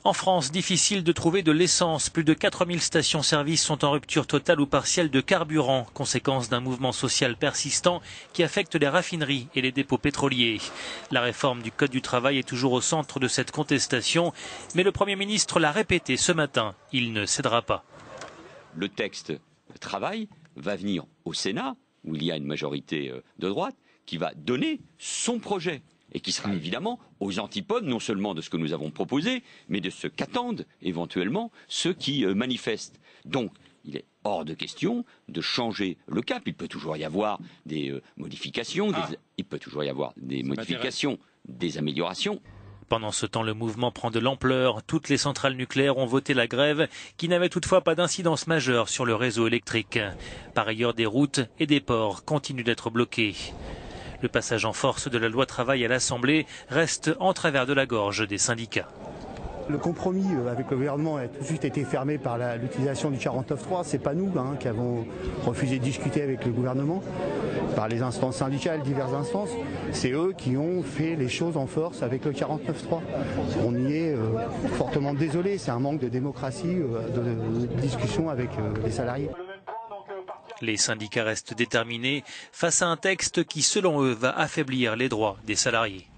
En France, difficile de trouver de l'essence. Plus de 4000 stations-service sont en rupture totale ou partielle de carburant, conséquence d'un mouvement social persistant qui affecte les raffineries et les dépôts pétroliers. La réforme du Code du travail est toujours au centre de cette contestation, mais le Premier ministre l'a répété ce matin, il ne cédera pas. Le texte travail va venir au Sénat, où il y a une majorité de droite, qui va donner son projet. Et qui sera évidemment aux antipodes non seulement de ce que nous avons proposé, mais de ce qu'attendent éventuellement ceux qui manifestent. Donc, il est hors de question de changer le cap. Il peut toujours y avoir des modifications, des améliorations. Pendant ce temps, le mouvement prend de l'ampleur. Toutes les centrales nucléaires ont voté la grève, qui n'avait toutefois pas d'incidence majeure sur le réseau électrique. Par ailleurs, des routes et des ports continuent d'être bloqués. Le passage en force de la loi travail à l'Assemblée reste en travers de la gorge des syndicats. Le compromis avec le gouvernement a tout de suite été fermé par l'utilisation du 49.3. C'est pas nous qui avons refusé de discuter avec le gouvernement, par les instances syndicales, diverses instances. C'est eux qui ont fait les choses en force avec le 49.3. On y est fortement désolé. C'est un manque de démocratie, de discussion avec les salariés. Les syndicats restent déterminés face à un texte qui, selon eux, va affaiblir les droits des salariés.